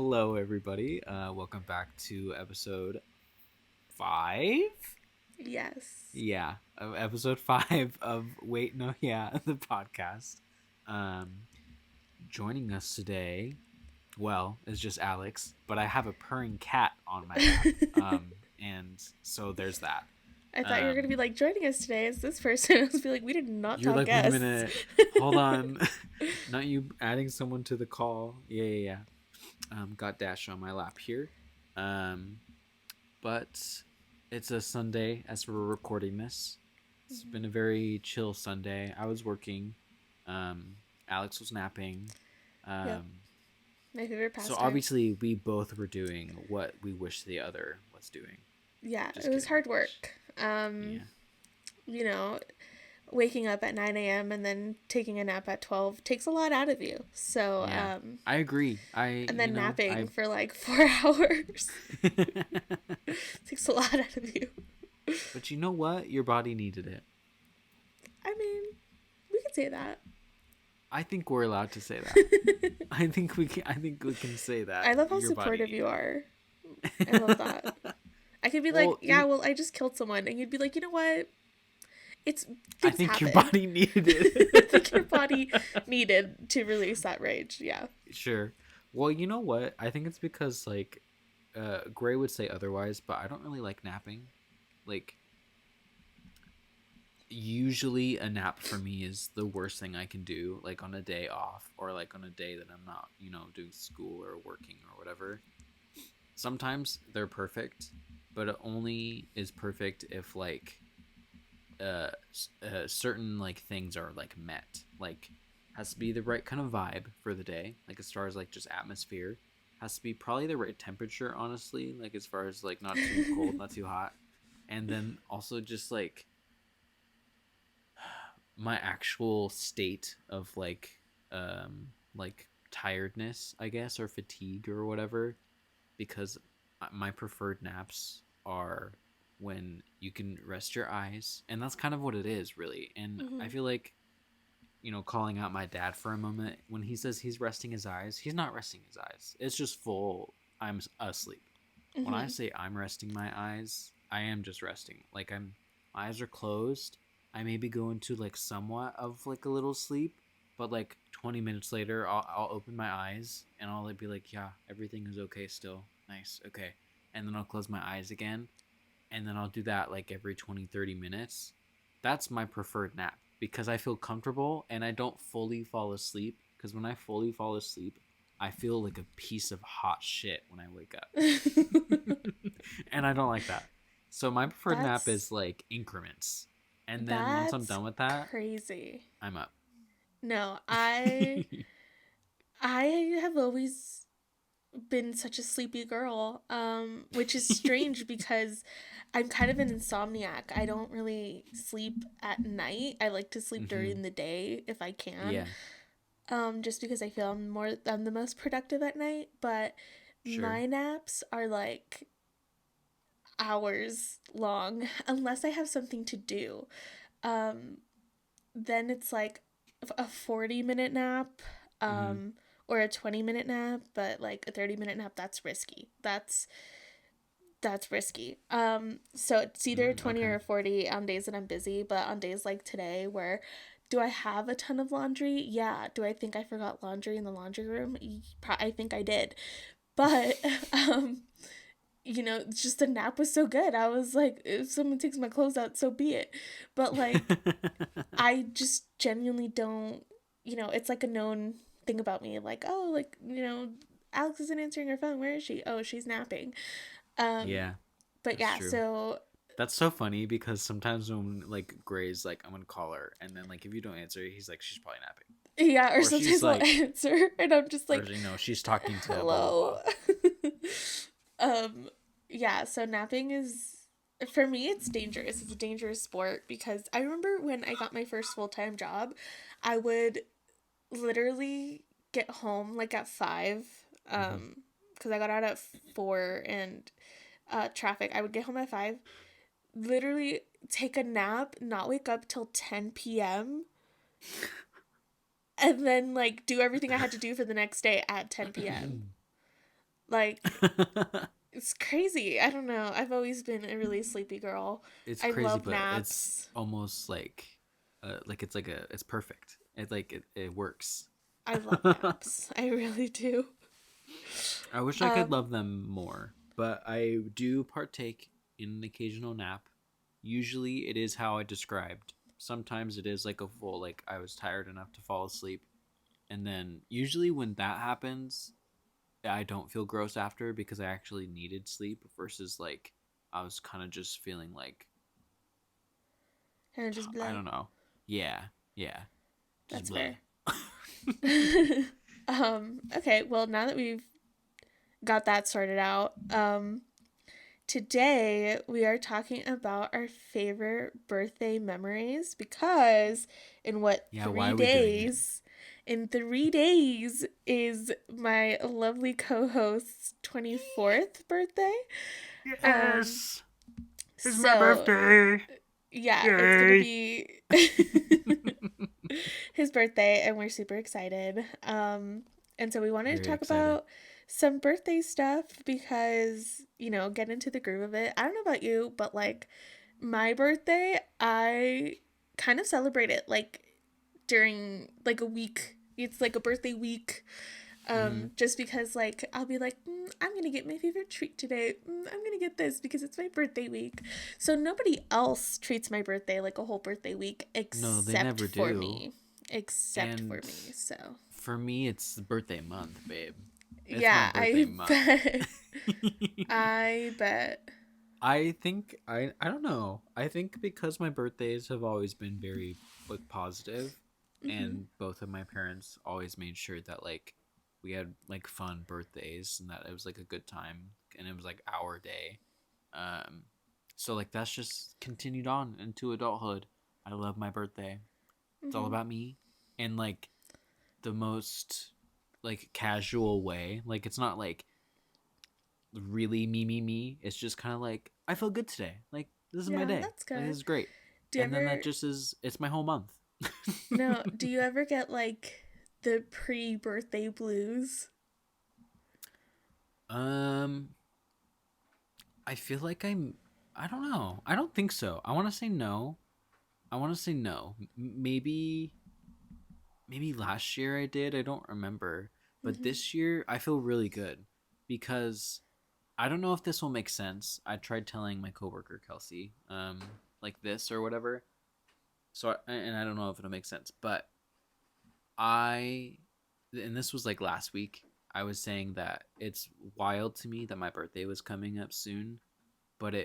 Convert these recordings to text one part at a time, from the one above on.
Hello, everybody. Welcome back to episode 5. Yes. Yeah, of episode 5 of Wait No Yeah, the podcast. Um, Joining us today, well, is just Alex, but I have a purring cat on my lap. And so there's that. I thought you were Um, going to be like, joining us today is this person. I was be like, we did not you're talk like, wait a guests. minute, hold on, not you adding someone to the call? Yeah. Got Dash on my lap here. Um, but it's a Sunday as we're recording this. It's been a very chill Sunday. I was working. Alex was napping. Yep. My favorite So pastime. obviously we both were doing what we wish the other was doing. Yeah, Just it was kidding. hard work. Yeah. You know, waking up at 9 a.m. and then taking a nap at 12 takes a lot out of you. So, Yeah. I agree. and then napping I for like 4 hours takes a lot out of you. But you know what? Your body needed it. I mean, we could say that. I think we're allowed to say that. I think we can say that. I love how Your body supportive needed you it. are. I love that. I could be like, yeah, well, I just killed someone. And you'd be like, you know what? I Things think happen. your body needed I it. think your body needed to release that rage. Yeah. Sure. Well, you know what? I think it's because Gray would say otherwise, but I don't really like napping. Like, usually a nap for me is the worst thing I can do, like on a day off or like on a day that I'm not, doing school or working or whatever. Sometimes they're perfect, but it only is perfect if certain like things are like met, like has to be the right kind of vibe for the day, like as far as like just atmosphere, has to be probably the right temperature, honestly, like as far as like not too cold, not too hot, and then also just my actual state of like tiredness, I guess, or fatigue or whatever, because my preferred naps are when you can rest your eyes, and that's kind of what it is, really. And I Mm-hmm. feel like, calling out my dad for a moment, when he says he's resting his eyes, he's not resting his eyes. It's just full I'm asleep. When I Mm-hmm. say I'm resting my eyes, I am just resting. Like, my eyes are closed. I maybe go into like somewhat of like a little sleep, but like 20 minutes later, I'll open my eyes and I'll be like, yeah, everything is okay still. Nice. Okay. And then I'll close my eyes again. And then I'll do that like every 20, 30 minutes. That's my preferred nap because I feel comfortable and I don't fully fall asleep. Because when I fully fall asleep, I feel like a piece of hot shit when I wake up. And I don't like that. So my preferred nap that's is like increments. And then once I'm that's done with that, crazy. I'm up. No, I have always been such a sleepy girl, which is strange because I'm kind of an insomniac. I don't really sleep at night. I like to sleep Hmm. during the day if I can. Yeah, Just because I feel I'm the most productive at night, but sure. my naps are like hours long unless I have something to do. Um, then it's like a 40-minute nap, Hmm. or a 20-minute nap, but like a 30-minute nap, that's risky. That's risky. So it's either 20 Okay. or 40 on days that I'm busy, but on days like today where do I have a ton of laundry? Yeah. Do I think I forgot laundry in the laundry room? I think I did. But just the nap was so good. I was like, if someone takes my clothes out, so be it. But like I just genuinely don't, it's like a known thing about me. Like, oh, like, Alex isn't answering her phone. Where is she? Oh, she's napping. Um, Yeah, but that's yeah, true. so That's so funny because sometimes when like Gray's like, I'm gonna call her, and then like if you don't answer, he's like, she's probably napping, yeah, or or she's sometimes I'll like, answer and I'm just or like, she's talking to blah blah blah. hello. um, yeah, so napping is, for me, it's dangerous. It's a dangerous sport because I remember when I got my first full time job, I would literally get home like at 5, Hmm. because I got out at 4 and traffic. I would get home at 5, literally take a nap, not wake up till 10 p.m., and then like do everything I had to do for the next day at 10 p.m. Like, it's crazy. I don't know. I've always been a really sleepy girl. It's I crazy, love but it's naps. almost it's perfect. It works. I love naps. I really do. I wish I could Um, love them more, but I do partake in an occasional nap. Usually it is how I described. Sometimes it is like a full, like I was tired enough to fall asleep. And then usually when that happens, I don't feel gross after because I actually needed sleep versus like I was kind of just feeling like, kind of just I blah. don't know. Yeah, yeah. Just That's blah. fair. Okay, well, now that we've got that sorted out, today we are talking about our favorite birthday memories because in what Yeah, why three are we doing it? days in 3 days is my lovely co-host's 24th birthday. Um Yes! It's my so birthday! yeah, it's gonna Yay! be his birthday and we're super excited. And so we wanted to Very talk excited. about some birthday stuff because, get into the groove of it. I don't know about you, but like my birthday, I kind of celebrate it like during like a week. It's like a birthday week. Hmm. Just because like I'll be like, I'm gonna get my favorite treat today. I'm gonna get this because it's my birthday week. So nobody else treats my birthday like a whole birthday week No, they except never for do. me. Except for And me. So for me, it's the birthday month, babe. It's my yeah, birthday I month. bet. I bet. I don't know. I think because my birthdays have always been very like positive, Hmm. and both of my parents always made sure that like we had like fun birthdays and that it was like a good time and it was like our day. Um, so like that's just continued on into adulthood. I love my birthday. It's all Hmm. about me and like the most like casual way. Like it's not like really me. It's just kind of like I feel good today. Like this is my Yeah, day. that's Like this good. is great. Do you And then that ever just is it's my whole month. no, do you ever get like the pre-birthday blues? um I feel like I don't know. I don't think so. I want to say no. I want to say no. Maybe last year I did. I don't remember. But Hmm. this year I feel really good because I don't know if this will make sense. I tried telling my coworker Kelsey like this or whatever. And I don't know if it'll make sense, but I and this was like last week. I was saying that it's wild to me that my birthday was coming up soon, but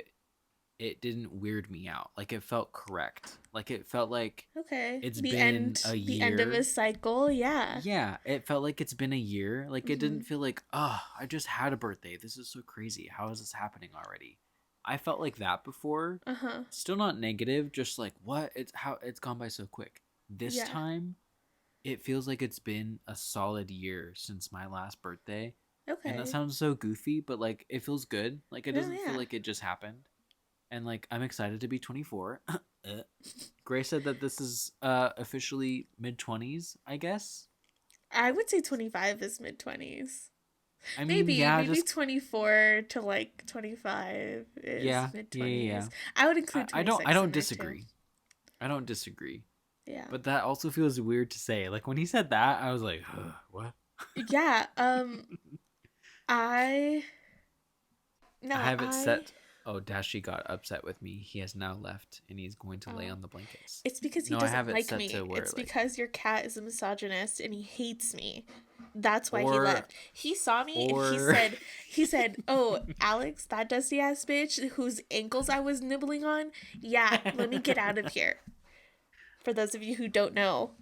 it didn't weird me out. Like it felt correct. Like it felt like Okay. it's The been end a the end of a year. cycle, yeah. Yeah, it felt like it's been a year. Like it Hmm. didn't feel like, oh, I just had a birthday. This is so crazy. How is this happening already? I felt like that before. Uh-huh. Still not negative, just like what? It's how it's gone by so quick. This Yeah. time, it feels like it's been a solid year since my last birthday. And that Okay. sounds so goofy, but like it feels good. Like it No, doesn't feel yeah. like it just happened. And like I'm excited to be 24. Gray said that this is officially mid 20s, I guess. I would say 25 is mid 20s. I mean, Maybe yeah, maybe just 24 to like 25 is yeah, mid yeah, yeah. Yeah. 20s. I would include I 26 in don't there too. disagree. I don't disagree. Yeah. But that also feels weird to say. Like when he said that, I was like, what? Yeah, I I no, have it I set. Oh, Dashi got upset with me. He has now left and he's going to lay oh, on the blankets. it's because he No, I have doesn't it like set me. to where It's like because your cat is a misogynist and he hates me. That's why he or left. He saw me and he or said he said, "Oh, Alex, that dusty ass bitch whose ankles I was nibbling on. Yeah, let me get out of here." For those of you who don't know,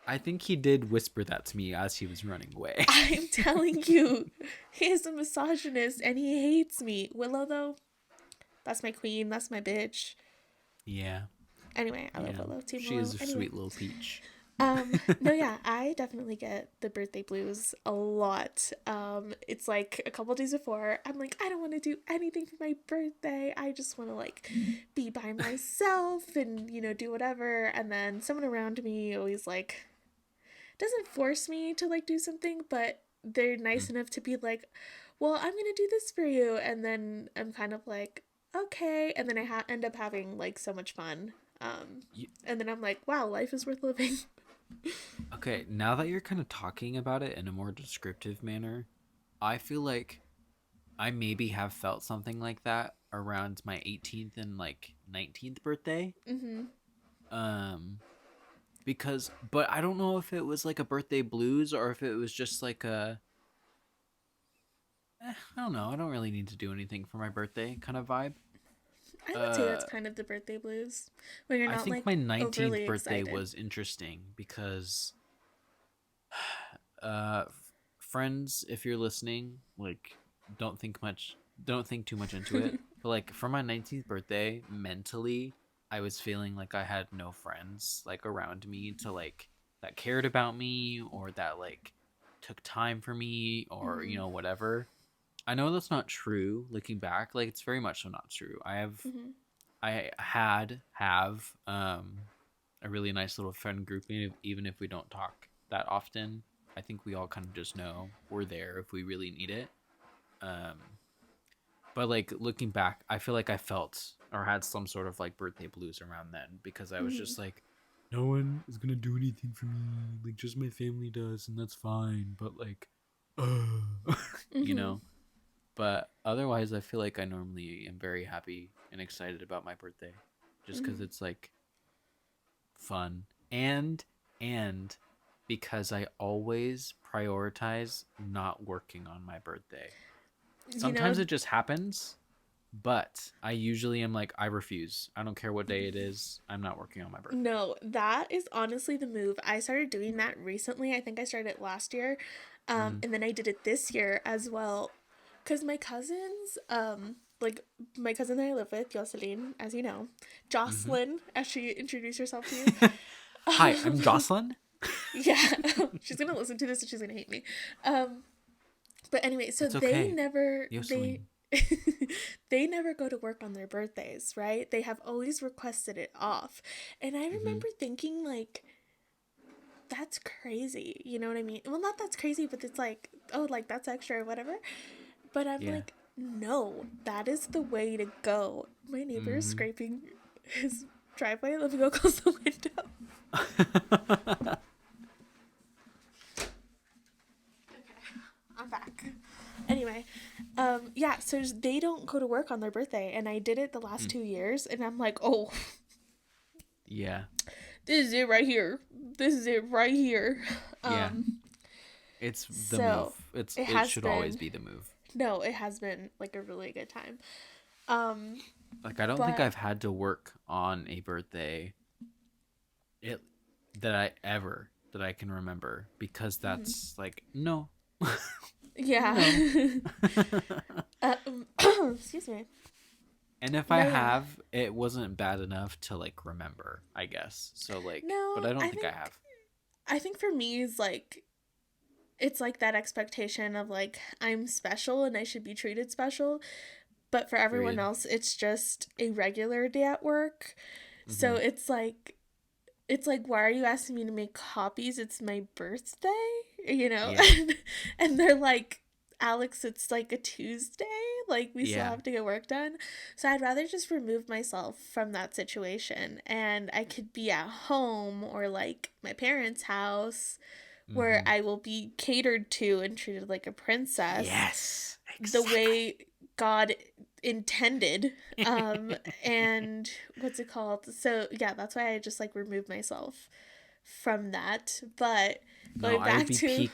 I think he did whisper that to me as he was running away. I'm telling you, he is a misogynist and he hates me. Willow though, that's my queen, that's my bitch. Yeah. Anyway, I love Yeah. Willow, Team She Willow. is a Anyway, sweet little peach. no, yeah, I definitely get the birthday blues a lot. It's like a couple days before, I'm like, I don't want to do anything for my birthday. I just want to like be by myself and, do whatever. And then someone around me always like doesn't force me to like do something, but they're nice Mm. enough to be like, well, I'm gonna do this for you, and then I'm kind of like, okay, and then I end up having like so much fun, You, and then I'm like, wow, life is worth living. okay, now that you're kind of talking about it in a more descriptive manner, I feel like I maybe have felt something like that around my 18th and like 19th birthday. Mm-hmm. Um, because, but I don't know if it was like a birthday blues or if it was just like I don't know. I don't really need to do anything for my birthday kind of vibe. I would say that's Uh, kind of the birthday blues when you're I not think my like 19th overly birthday excited. was interesting because uh friends, if you're listening, like don't think much don't think too much into it. But like for my 19th birthday, mentally, I was feeling like I had no friends like around me to like that cared about me or that like took time for me or Mm-hmm. whatever. I know that's not true looking back. Like it's very much so not true. Mm-hmm. I have a really nice little friend group, even if we don't talk that often. I think we all kind of just know we're there if we really need it. Um, but like looking back, I feel like I felt or had some sort of like birthday blues around then because I was Mm-hmm. just like, no one is gonna do anything for me. Like just my family does, and that's fine. But like, you Mm-hmm. know. But otherwise, I feel like I normally am very happy and excited about my birthday, just because Mm-hmm. it's like fun and because I always prioritize not working on my birthday. You know, Sometimes it just happens, but I usually am like I refuse. I don't care what day it is. I'm not working on my birthday. no, that is honestly the move. I started doing that recently. I think I started it last year. Mm-hmm. And then I did it this year as well. Because my cousins, like my cousin that I live with, Jocelyn, as you know, Mm-hmm. Jocelyn, as she introduced herself to you. Hi, I'm Um, Jocelyn. yeah, she's gonna listen to this and she's gonna hate me. Um, but anyway, so It's okay, they Jocelyn. they never go to work on their birthdays, right? They have always requested it off. And I Mm-hmm. remember thinking like that's crazy. You know what I mean? Well, not that's crazy, but it's like, oh, like that's extra or whatever. But I'm Yeah. like, no, that is the way to go. My neighbor is Mm-hmm. scraping his driveway. Let me go close the window. I'm back. Anyway, yeah, so they don't go to work on their birthday, and I did it the last Hmm. 2 years, and I'm like, oh, Yeah. this is it right here. This is it right here. Yeah. Um, It's the move. so It's it it has should always been, be the move. no, it has been like a really good time. Um, Like I don't think but I've had to work on a birthday it that I can remember because mhm. that's like no. Yeah. No. Excuse me. And if I No, yeah. have, it wasn't bad enough to like remember, I guess. So like, but No, I don't think I have. I think for me is like it's like that expectation of like I'm special and I should be treated special, but for everyone Period. else it's just a regular day at work. So Mhm. it's like why are you asking me to make copies? It's my birthday, you know? Yeah. And they're like, Alex, it's like a Tuesday. Like, we still Yeah. have to get work done. So I'd rather just remove myself from that situation. And I could be at home or like my parents' house where Mhm. I will be catered to and treated like a princess Yes. the Exactly. way God intended. And what's it called? So yeah, that's why I just like remove myself from that. But No, going back to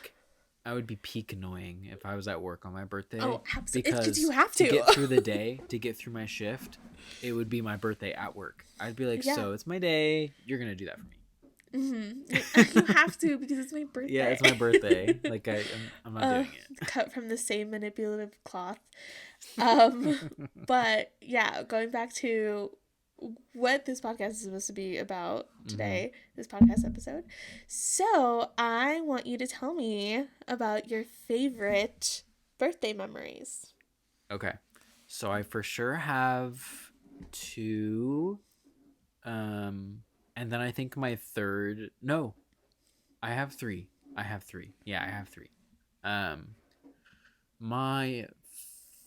I would be peak annoying if I was at work on my birthday oh, absolutely, because you because have to to. get through the day, to get through my shift, it would be my birthday at work. I'd be like, Yeah. "So, it's my day. You're going to do that for me." You have to because it's my Yeah, birthday. it's my birthday. Like I'm not doing Cut from the same manipulative cloth. it. But yeah, going back to what this podcast is supposed to be about Mhm. today, this podcast episode. So, I want you to tell me about your favorite birthday memories. Okay. So I for sure have two and then I think my third no, I have three. I have three. Yeah, I have three. Um my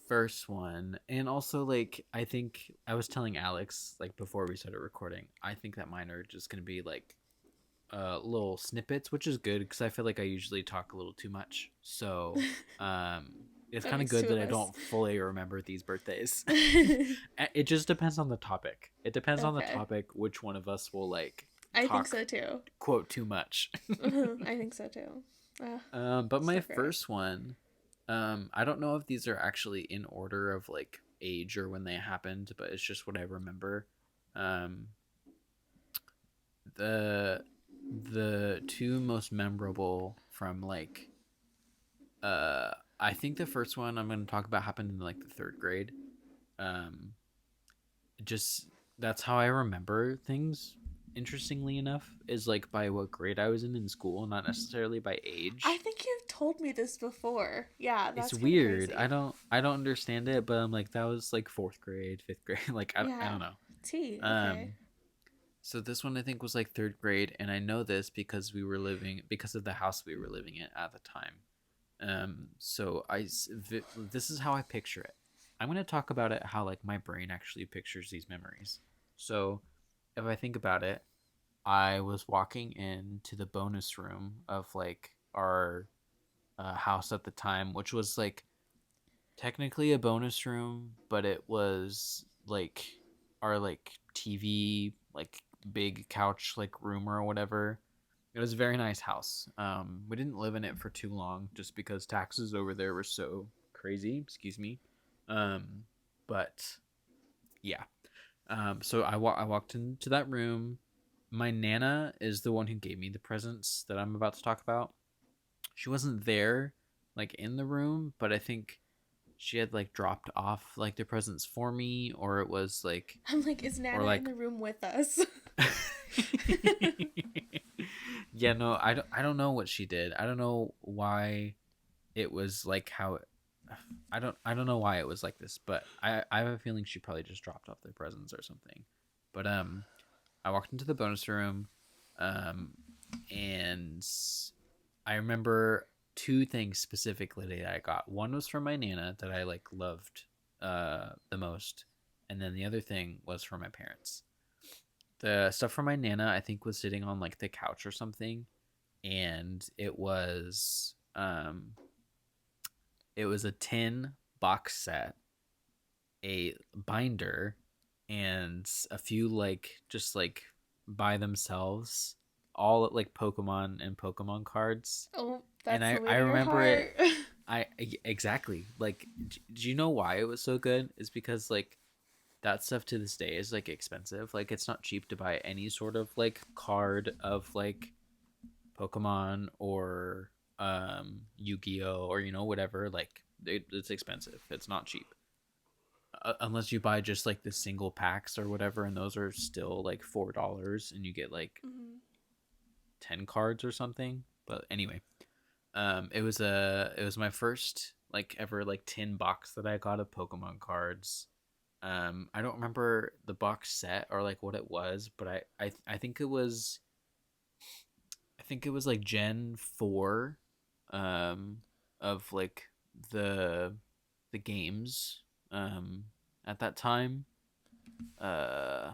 first one, and also like I think I was telling Alex like before we started recording, I think that mine are just gonna be like little snippets, which is good because I feel like I usually talk a little too much. So um, it's That kind of makes good two that of I us. don't fully remember these birthdays. It just depends on the topic. It depends on the Okay. topic which one of us will like I think talk so too. quote too much. I think so too. But my So great. first one, I don't know if these are actually in order of like age or when they happened, but it's just what I remember. Um, the the two most memorable from like I think the first one I'm going to talk about happened in like the third grade. Um, just that's how I remember things. Interestingly enough, is like by what grade I was in school, not necessarily by I age. think you've told me this before. Yeah, It's that's kind of weird. crazy. I don't understand it, but I'm like that was like fourth grade, fifth grade. Like I Yeah. don't know. T. Okay. Um, so this one I think was like third grade, and I know this because we were living because of the house we were living in at the time. So this is how I picture it. I'm gonna talk about it how like my brain actually pictures these memories. So if I think about it, I was walking into the bonus room of like our house at the time, which was like technically a bonus room, but it was like our like TV like big couch like room or whatever. It was a very nice house. We didn't live in it for too long just because taxes over there were so crazy. Excuse me. Um, but yeah. So I walked into that room. My nana is the one who gave me the presents that I'm about to talk about. She wasn't there, like in the room, but I think she had like dropped off like the presents for me, or it was like, I'm like, is or Nana in like the room with us? yeah, no, I don't know what she did. I don't know why it was like how it, I don't know why it was like this, but I have a feeling she probably just dropped off their presents or something. But I walked into the bonus room, um and I remember two things specifically that I got. One was from my nana that I like loved the most, and then the other thing was from my parents. The stuff from my nana I think was sitting on like the couch or something, and it was a tin box set, a binder, and a few like just like by themselves, all like Pokemon and Pokemon cards. Oh, And that's the way I to your remember it. heart. Exactly like. Do you know why it was so good? Is because like that stuff to this day is like expensive. Like it's not cheap to buy any sort of like card of like Pokemon or Yu-Gi-Oh or whatever. Like it's expensive. It's not cheap. Unless you buy just like the single packs or whatever, and those are still like $4, and you get like Mhm. 10 cards or something. But anyway, it was my first like ever like tin box that I got of Pokemon cards. I don't remember the box set or like what it was, but I think it was like Gen 4 um of like the games at that time. Uh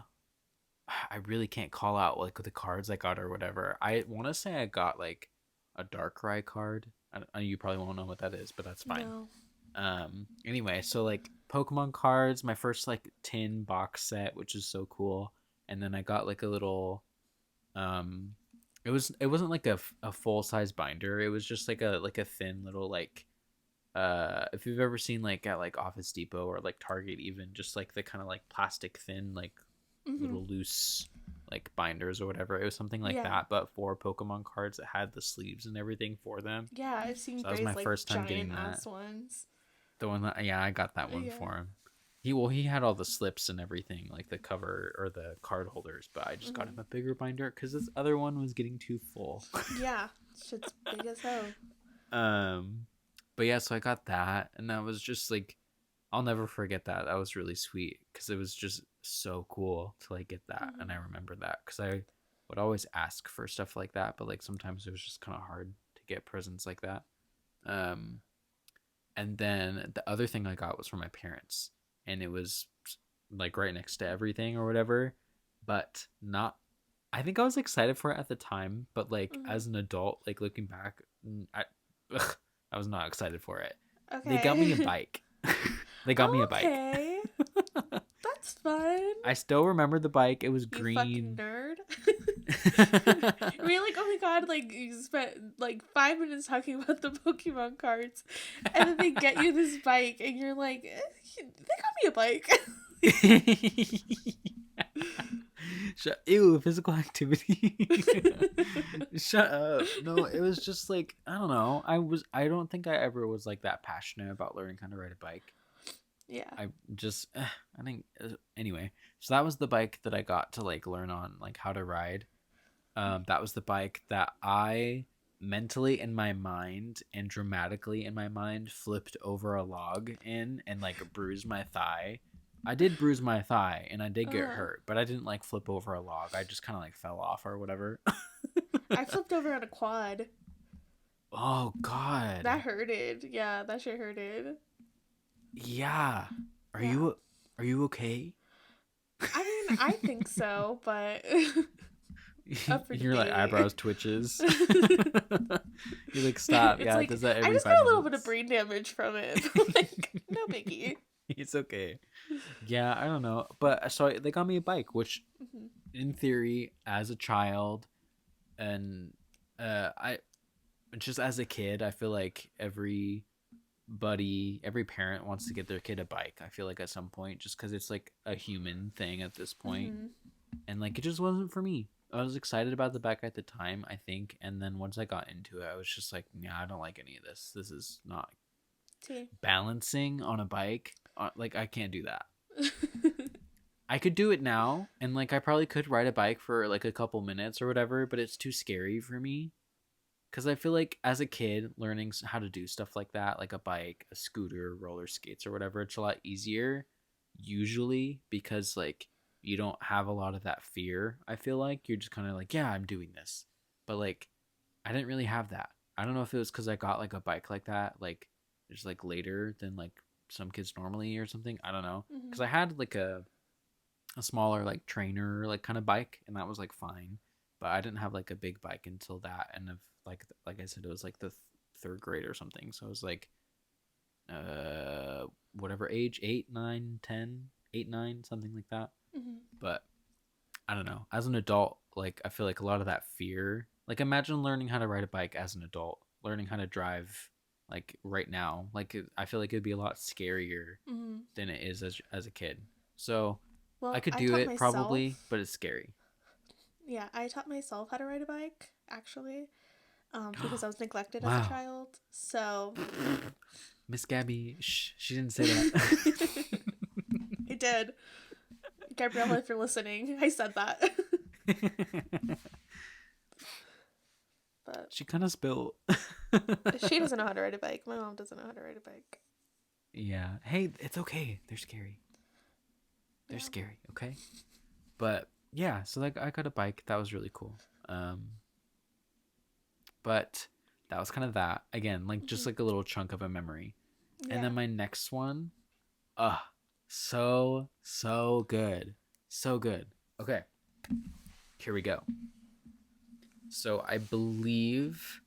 I really can't call out like the cards I got or whatever. I want to say I got like a Darkrai card. You probably won't know what that is, but that's fine. No. Anyway, so like Pokemon cards, my first like tin box set, which is so cool. And then I got like a little um it wasn't like a full size binder. It was just like a thin little like if you've ever seen like at like Office Depot or like Target, even just like the kind of like plastic thin like Mhm. little loose like binders or whatever. It was something like Yeah. that, but for Pokemon cards that had the sleeves and everything for them. Yeah, I've seen So that was my Gray's like first time giant getting that. ass ones. The one that yeah, I got that one Yeah. for him. He had all the slips and everything, like the cover or the card holders, but I just got him Mhm. a bigger binder because this other one was getting too full. Yeah. Shit's big as hell. um, but yeah, so I got that, and that was just like I'll never forget that. That was really sweet because it was just so cool to like get that, and Mhm. I remember that because I would always ask for stuff like that, but like sometimes it was just kind of hard to get presents like that. Um, And then the other thing I got was from my parents, and it was like right next to everything or whatever, but not. I think I was excited for it at the time, but like Mhm. as an adult, like looking back, ugh, I was not excited for it. They got me a Okay. bake. They got me Oh, a bike. okay. That's fun. I still remember the bike. It was You fucking green. nerd. We like, oh my god, like you spent like 5 minutes talking about the Pokemon cards, and then they get you this bike, and you're like, they got me a bike. Ew, physical activity. Shut up. No, it was just like I don't know. I don't think I ever was like that passionate about learning how to ride a bike. Yeah. I just I think anyway. So that was the bike that I got to like learn on like how to ride. That was the bike that I mentally in my mind and dramatically in my mind flipped over a log in and like bruised my thigh. I did bruise my thigh and I did get Uh, hurt, but I didn't like flip over a log. I just kind of like fell off or whatever. I flipped over on a quad. Oh God. That hurted. Yeah, that shit hurted. Yeah. Are Yeah. you okay? I mean, I think so, but up for Your like debate. eyebrows twitches. You're like, stop. It's Yeah, it like does that I every just got five a little bit of minutes. brain damage from it. But like, no biggie. It's okay. Yeah, I don't know. But so they got me a bike, which Mhm. in theory, as a child, and I just as a kid, I feel like every parent wants to get their kid a bike. I feel like at some point, just because it's like a human thing at this point, Mhm. and like it just wasn't for me. I was excited about the bike at the time, I think, and then once I got into it, I was just like, yeah, I don't like any of this. This is not See. balancing on a bike. Like I can't do that. I could do it now, and like I probably could ride a bike for like a couple minutes or whatever, but it's too scary for me. Because I feel like as a kid, learning how to do stuff like that, like a bike, a scooter, roller skates, or whatever, it's a lot easier usually because like you don't have a lot of that fear. I feel like you're just kind of like, yeah, I'm doing this. But like, I didn't really have that. I don't know if it was because I got like a bike like that, like just like later than like some kids normally or something. I don't know. Because Mhm. I had like a smaller like trainer like kind of bike and that was like fine, but I didn't have like a big bike until that and of like I said it was like the third grade or something, so it was like whatever age, 8 9 10 8 9 something like that. Mhm. But I don't know, as an adult, like I feel like a lot of that fear, like imagine learning how to ride a bike as an adult, learning how to drive like right now, like I feel like it'd be a lot scarier Mhm. than it is as a kid. So I Well, could I do taught it probably, myself. but it's scary. Yeah, I taught myself how to ride a bike actually, because I was neglected as a Wow. child. So Miss Gabby, shh, she didn't say that. I did. Gabriella, if you're listening, I said that. But She kind of spilled. she doesn't know how to ride a bike. My mom doesn't know how to ride a bike. Yeah. Hey, it's okay. They're scary. They're Yeah. scary, okay? But yeah, so like I got a bike. That was really cool. But that was kind of that. Again, like just Mhm. like a little chunk of a memory. And Yeah. then my next one, uh, so good. So good. Okay. Here we go. So I believe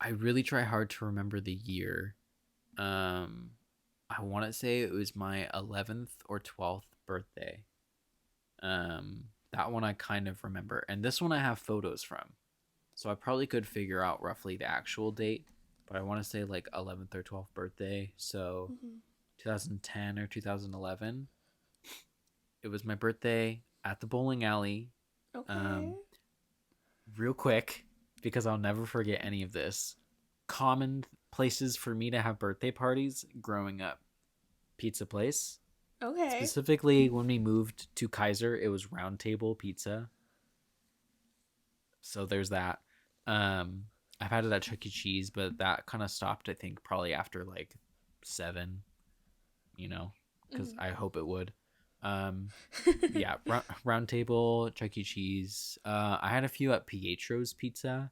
I really try hard to remember the year. Um, I want to say it was my 11th or 12th birthday. That one I kind of remember, and this one I have photos from, so I probably could figure out roughly the actual date. But I want to say like 11th or 12th birthday, so Mhm. 2010 or 2011. It was my birthday at the bowling alley. Okay. Um, real quick, because I'll never forget any of this. Common places for me to have birthday parties growing up: pizza place. Okay. Specifically, when we moved to Kaiser, it was Round Table Pizza. So there's that. Um, I've had it at Chuck E. Cheese, but that kind of stopped, I think, probably after like 7, because Mhm. I hope it would. Um, yeah, Round Table, Chuck E. Cheese. I had a few at Pietro's Pizza.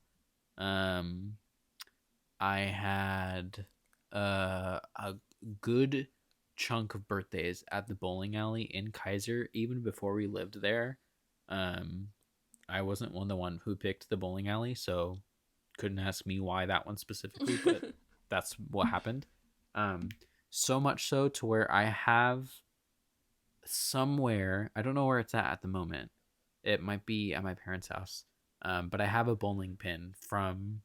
Um, I had a good chunk of birthdays at the bowling alley in Kaiser, even before we lived there. Um, I wasn't the one who picked the bowling alley, so couldn't ask me why that one specifically, but that's what happened. Um, so much so to where I have somewhere, I don't know where it's at the moment. It might be at my parents' house. But I have a bowling pin from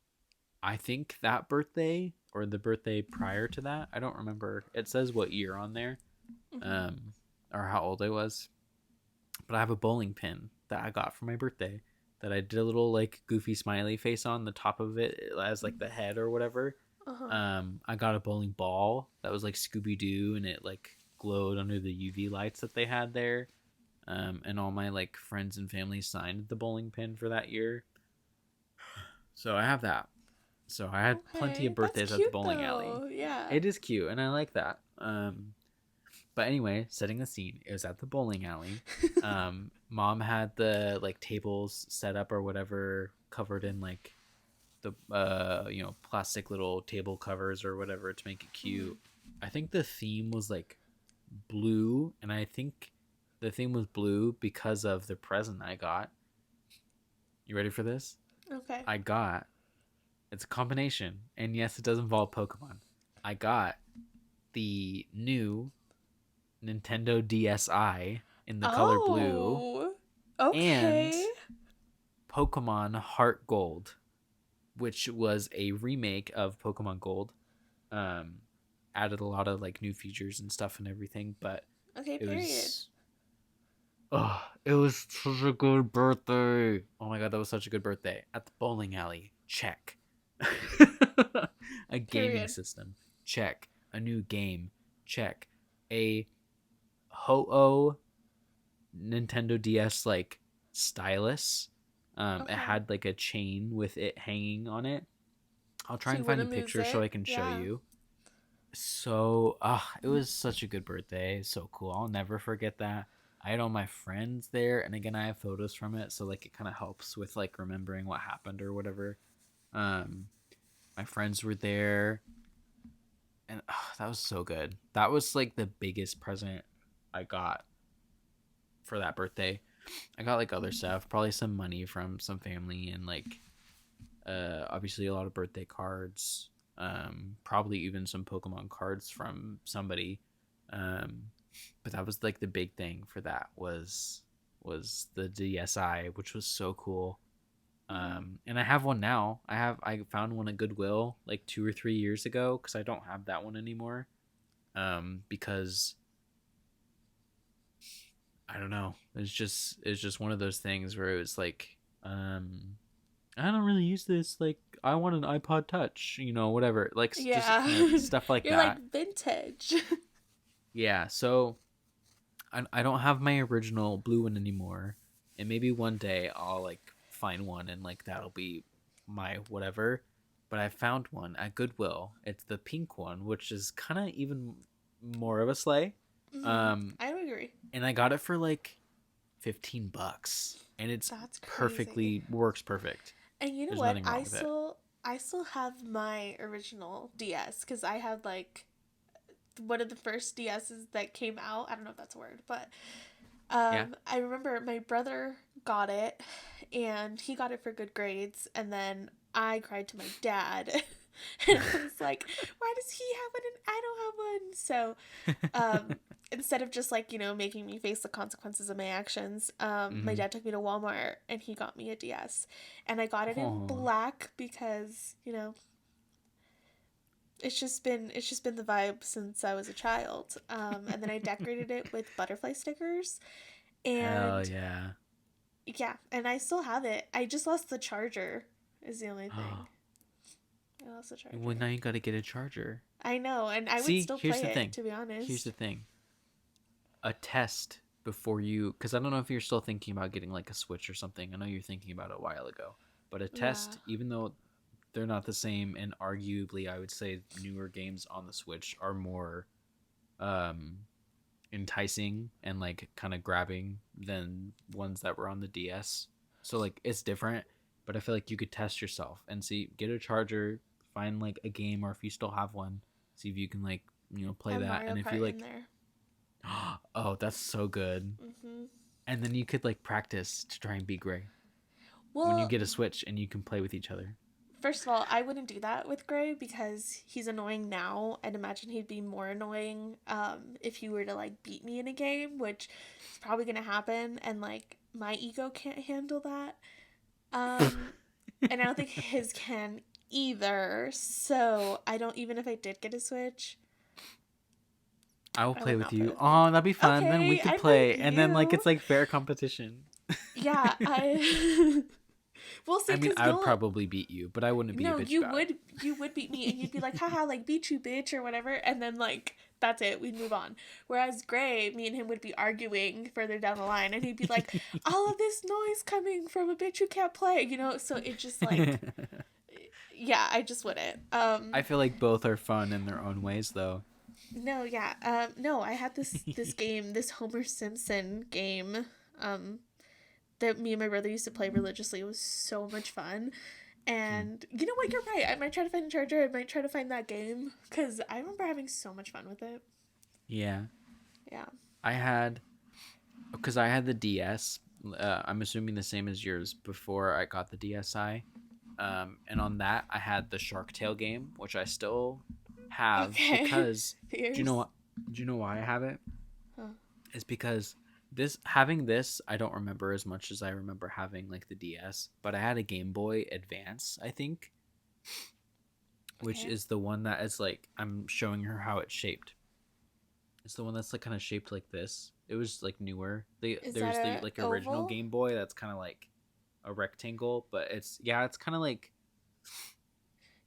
I think that birthday or the birthday prior to that. I don't remember. It says what year on there, Hmm. um, or how old I was. But I have a bowling pin that I got for my birthday that I did a little like goofy smiley face on the top of it as like the head or whatever. Uh-huh. I got a bowling ball that was like Scooby Doo and it like glowed under the UV lights that they had there. And all my like friends and family signed the bowling pin for that year. So I have that. So I had plenty Okay, of that's birthdays at the cute bowling alley. though. Yeah. It is cute, and I like that. But anyway, setting the scene, it was at the bowling alley. Mom had the like tables set up or whatever, covered in like the plastic little table covers or whatever to make it Mhm. cute. I think the theme was like blue, and I think the theme was blue because of the present I got. You ready for this? Okay. I got It's a combination, and yes, it does involve Pokemon. I got the new Nintendo DSi in the color blue Oh. and Okay. Pokemon Heart Gold, which was a remake of Pokemon Gold. Um, Added a lot of like new features and stuff and everything, but Okay, it period. was it was such a good birthday. Oh my god, that was such a good birthday. At the bowling alley, check. A gaming Period. system, check. A new game, check. A Ho-Oh Nintendo DS like stylus. It Okay. had like a chain with it hanging on it. I'll try So you and find wanna a lose picture so it? I can show Yeah. you. It was such a good birthday. So cool. I'll never forget that. I had all my friends there, and again, I have photos from it, so like it kind of helps with like remembering what happened or whatever. Um, my friends were there, and that was so good. That was like the biggest present I got for that birthday. I got like other stuff, probably some money from some family, and like obviously a lot of birthday cards. Probably even some Pokemon cards from somebody. Um, but that was like the big thing for that was the DSi, which was so cool. Hmm. And I have one now. I found one at Goodwill like 2 or 3 years ago because I don't have that one anymore. Because I don't know. It's just one of those things where it was like, I don't really use this. Like, I want an iPod Touch, whatever. Like, just Yeah. kind of stuff like You're like that. vintage. Yeah. So I don't have my original blue one anymore, and maybe one day I'll like find one and like that'll be my whatever. But I found one at Goodwill. It's the pink one, which is kind of even more of a sleigh. Hmm. Um, I would agree. and I got it for like $15, and it's That's crazy. perfectly works perfect. And you know There's what? nothing wrong I with it. still I still have my original DS because I had like one of the first DSs that came out. I don't know if that's a word, but Yeah. I remember my brother got it, and he got it for good grades, and then I cried to my dad, and I was like, "Why does he have one and I don't have one?" So, instead of just like making me face the consequences of my actions, my Mm-hmm. dad took me to Walmart and he got me a DS, and I got it in Oh, black because it's just been the vibe since I was a child. And then I decorated it with butterfly stickers, hell and yeah. yeah, and I still have it. I just lost the charger. Is the only thing. I lost the Well, charger. now you got to get a charger. I know, and I would See, still here's play the it thing. to be Here's the honest. thing. A test before you, because I don't know if you're still thinking about getting like a Switch or something. I know you're thinking about it a while ago. But a Yeah. test, even though they're not the same, and arguably, I would say newer games on the Switch are more um, enticing and like kind of grabbing than ones that were on the DS. So like it's different, but I feel like you could test yourself and see, get a charger, find like a game, or if you still have one, see if you can like I play have that. Mario And if you Kart in like, there. oh, that's so good. Hmm. And then you could like practice to try and beat Gray when you Well, get a Switch and you can play with each other. first of all, I wouldn't do that with Gray because he's annoying now. I'd imagine he'd be more annoying if he were to like beat me in a game, which is probably gonna happen, and like my ego can't handle that. Um, and I don't think his can either. So I don't. Even if I did get a Switch, I will I play would with not play you. with him. Oh, that'd be fun. Then we Okay, could I'd play play, with and then like you. it's like fair competition. Yeah, I. We'll see, I mean, because I would you'll. probably beat you, but I wouldn't be a No, bitch you about would you would beat me, and you'd be like, haha, like beat you, bitch, or whatever, and then like that's it, we'd move on. Whereas Gray, me and him would be arguing further down the line, and he'd be like, all of this noise coming from a bitch who can't play, so it just like, it. yeah, I just wouldn't. I feel like both are fun in their own ways, though. No, yeah, no, I had this game, this Homer Simpson game, um, that me and my brother used to play religiously. It was so much fun. Hmm. And you know what? You're right. I might try to find a charger. I might try to find that game because I remember having so much fun with it. Yeah, Yeah. I had because I had the DS. I'm assuming the same as yours before I got the DSi. And on that, I had the Shark Tale game, which I still have Okay. because do you know Fierce. what? Do you know why I have it? Huh. It's because this I don't remember as much as I remember having like the DS, but I had a Game Boy Advance, I think, which Okay. is the one that is like I'm showing her how it's shaped. It's the one that's like kind of shaped like this. It was like newer. Is that There's the like a original oval? Game Boy that's kind of like a rectangle, but it's kind of like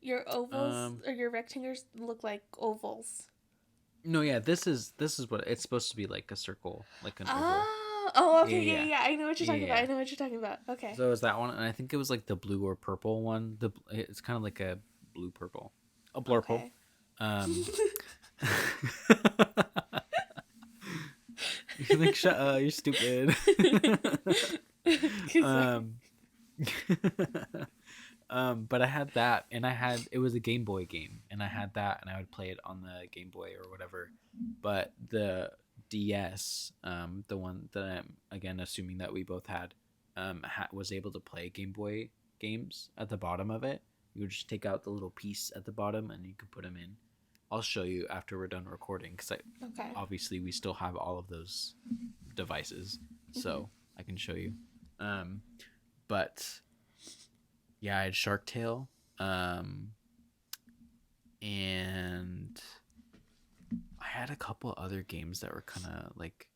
Your ovals um or your rectangles look like ovals. no, yeah, this is what it's supposed to be, like a circle, like an oval. Oh, oh, Yeah, okay, yeah, yeah, yeah, yeah. I know what you're yeah, talking yeah, about. I yeah. know what you're talking about. Okay. So it was that one, and I think it was like the blue or purple one. It's kind of like a blue purple, a blurple. Okay. Um, you're like shut up, you're stupid. Sorry. um, but I had that, and it was a Game Boy game, and I had that, and I would play it on the Game Boy or whatever. But the DS, the one that I'm again assuming that we both had, was able to play Game Boy games at the bottom of it. You would just take out the little piece at the bottom, and you could put them in. I'll show you after we're done recording, because Okay. obviously we still have all of those devices, Hmm. so I can show you. Um, but yeah, I had Shark Tale, and I had a couple other games that were kind of like,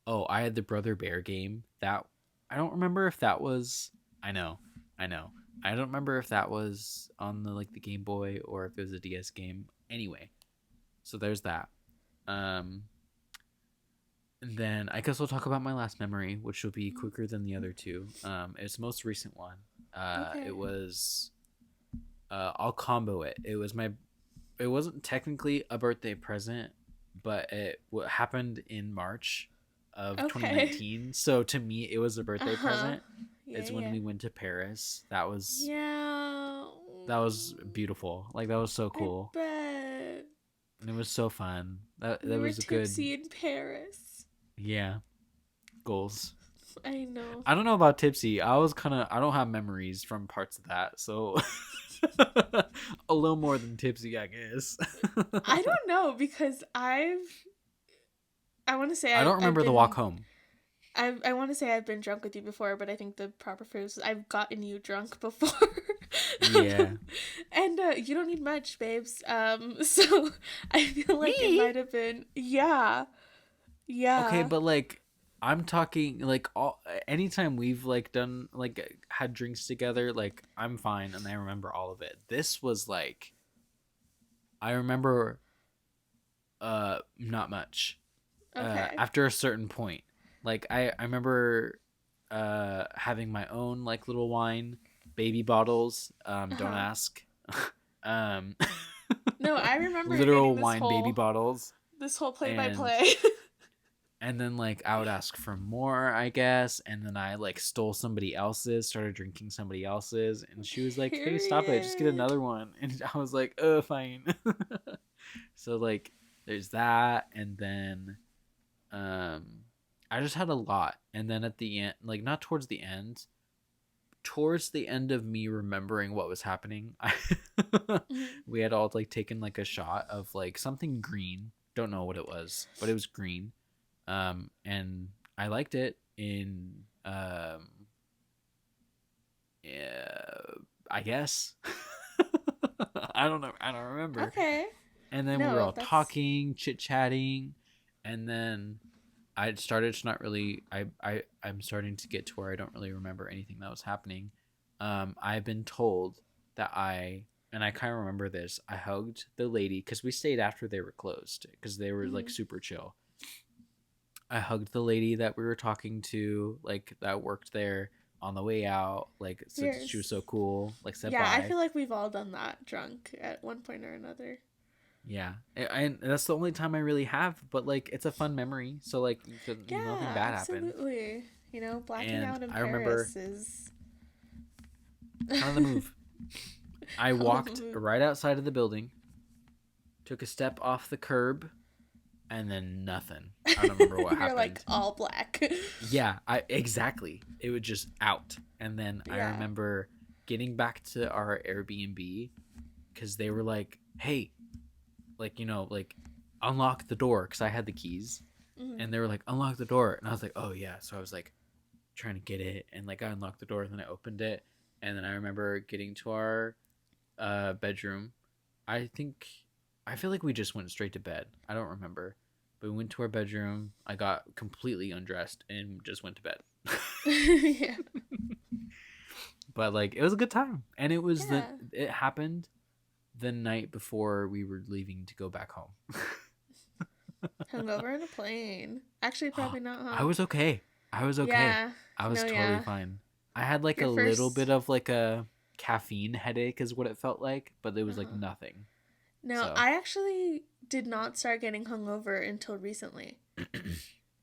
oh, I had the Brother Bear game. That I don't remember if that was. I know, I know. I don't remember if that was on the like the Game Boy or if it was a DS game. Anyway, so there's that. Um, and then I guess we'll talk about my last memory, which will be quicker than the other two. It's the most recent one. Okay. It was. I'll combo it. It was my. It wasn't technically a birthday present, but it happened in March of Okay. 2019. So to me, it was a Uh birthday huh. present. Yeah, It's when yeah. we went to Paris. Yeah. That was beautiful. Like that was so I cool, bet. and it was so fun. That We were was a good, tipsy in Paris. yeah, goals. I know. I don't know about tipsy. I don't have memories from parts of that, so a little more than tipsy, I guess. I don't know because I want to say I don't I've remember the walk been home. I want to say I've been drunk with you before, but I think the proper phrase is I've gotten you drunk before. Yeah. And you don't need much, babes. So I feel like it Me? might have been yeah. Okay, Yeah. but like I'm talking like anytime we've like done like had drinks together, like I'm fine and I remember all of it. This was like I remember not much. Okay. After a certain point. Like I remember having my own like little wine, baby bottles, don't Uh-huh. ask. um No, I remember getting literal this wine baby whole bottles this whole play by and play. And then like I would ask for more, I guess, and then I like stole somebody else's, started drinking somebody else's, and she was like, "Hey, stop it, just get Period. another one." And I was like, "Oh, fine." So like there's that, and then um I just had a lot. And then at the end, like not towards the end of me remembering what was happening, Mhm. we had all like taken like a shot of like something green. Don't know what it was, but it was green. And I liked it in yeah, I guess. I don't remember. Okay. And then we were No, all that's talking, chit chatting, and then I started to not really. I'm starting to get to where I don't really remember anything that was happening. I've been told that and I kind of remember this. I hugged the lady because we stayed after they were closed because they were like mhm. super chill. I hugged the lady that we were talking to, like that worked there on the way out. Like said she was Yours. so cool. Like said Yeah, I bye. feel like we've all done that drunk at one point or another. Yeah, and that's the only time I really have. But like, it's a fun memory. So like, nothing Yeah, bad happened. absolutely. You know, blacking And out in I remember Paris is kind of the move. I hella walked mood. right outside of the building, took a step off the curb, and then nothing. I don't remember what You're like happened. all black. Yeah, I exactly. It was just out. And then I Yeah. remember getting back to our Airbnb because they were like, "Hey, like like unlock the door," because I had the keys, Mm. and they were like, "Unlock the door," and I was like, "Oh yeah." So I was like trying to get it, and like I unlocked the door, and then I opened it, and then I remember getting to our bedroom. I think I feel like we just went straight to bed. I don't remember. But we went to our bedroom. I got completely undressed and just went to bed. Yeah. But like it was a good time. And Yeah. it happened the night before we were leaving to go back home. Hungover in a plane. Actually, probably not, I huh? was okay. I was okay. Yeah. I was No, totally yeah. fine. I had like a Your little bit first. of like a caffeine headache is what it felt like, but it Uh was like huh. nothing. No, So I actually did not start getting hungover until recently.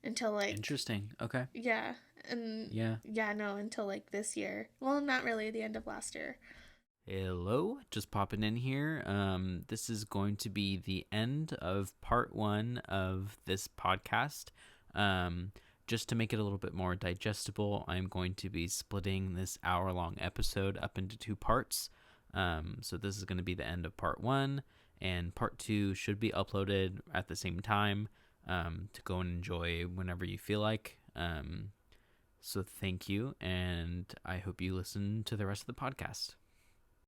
Until like, interesting. Okay. yeah. And Yeah. yeah, no, until like this year. Well, not really, the end of last year. Hello, just popping in here. This is going to be the end of part one of this podcast. Just to make it a little bit more digestible, I'm going to be splitting this hour-long episode up into two parts. So this is going to be the end of part one, and part two should be uploaded at the same time to go and enjoy whenever you feel like. So thank you, and I hope you listen to the rest of the podcast.